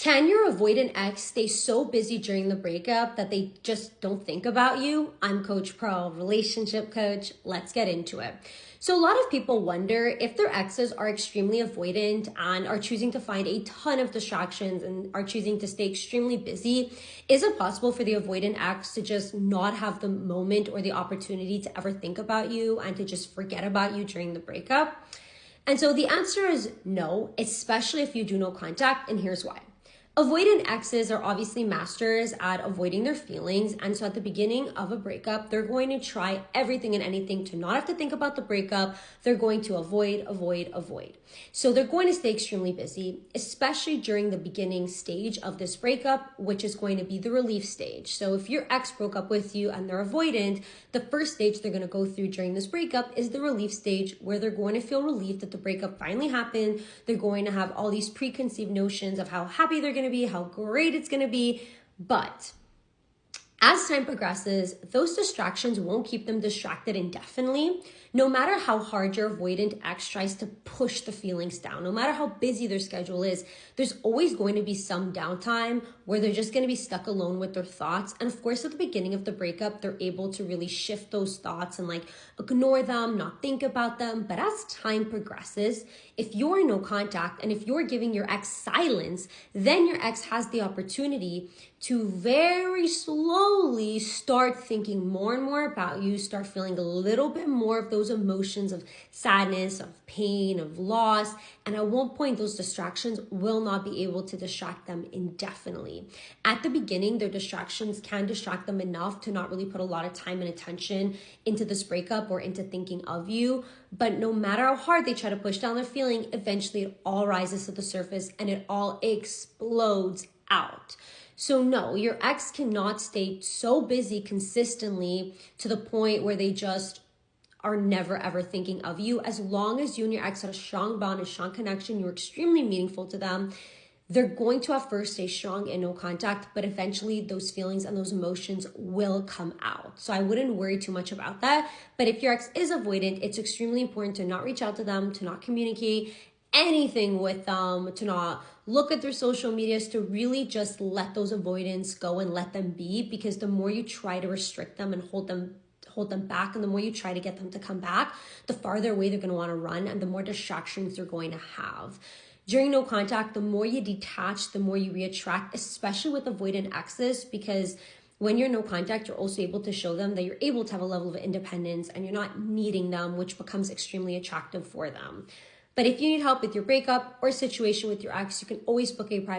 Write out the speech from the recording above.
Can your avoidant ex stay so busy during the breakup that they just don't think about you? I'm Coach Pro, relationship coach. Let's get into it. So a lot of people wonder if their exes are extremely avoidant and are choosing to find a ton of distractions and are choosing to stay extremely busy. Is it possible for the avoidant ex to just not have the moment or the opportunity to ever think about you and to just forget about you during the breakup? And so the answer is no, especially if you do no contact, and here's why. Avoidant exes are obviously masters at avoiding their feelings. And so at the beginning of a breakup, they're going to try everything and anything to not have to think about the breakup. They're going to avoid. So they're going to stay extremely busy, especially during the beginning stage of this breakup, which is going to be the relief stage. So if your ex broke up with you and they're avoidant, the first stage they're going to go through during this breakup is the relief stage, where they're going to feel relieved that the breakup finally happened. They're going to have all these preconceived notions of how happy they're going to be, how great it's going to be. But as time progresses, those distractions won't keep them distracted indefinitely. No matter how hard your avoidant ex tries to push the feelings down, no matter how busy their schedule is, there's always going to be some downtime where they're just going to be stuck alone with their thoughts. And of course, at the beginning of the breakup, they're able to really shift those thoughts and ignore them, not think about them. But as time progresses, if you're in no contact and if you're giving your ex silence, then your ex has the opportunity to very slowly start thinking more and more about you, start feeling a little bit more of those emotions of sadness, of pain, of loss. And at one point, those distractions will not be able to distract them indefinitely. At the beginning, their distractions can distract them enough to not really put a lot of time and attention into this breakup or into thinking of you. But no matter how hard they try to push down their feeling, eventually it all rises to the surface and it all explodes out. So no, your ex cannot stay so busy consistently to the point where they just are never ever thinking of you. As long as you and your ex had a strong bond, a strong connection, you're extremely meaningful to them, they're going to at first stay strong in no contact, but eventually those feelings and those emotions will come out. So I wouldn't worry too much about that. But if your ex is avoidant, it's extremely important to not reach out to them, to not communicate anything with them, to not look at their social medias, to really just let those avoidance go and let them be. Because the more you try to restrict them and hold them back, and the more you try to get them to come back, the farther away they're going to want to run and the more distractions they're going to have. During no contact, the more you detach, the more you reattract, especially with avoidant exes, because when you're no contact, you're also able to show them that you're able to have a level of independence and you're not needing them, which becomes extremely attractive for them. But if you need help with your breakup or situation with your ex, you can always book a private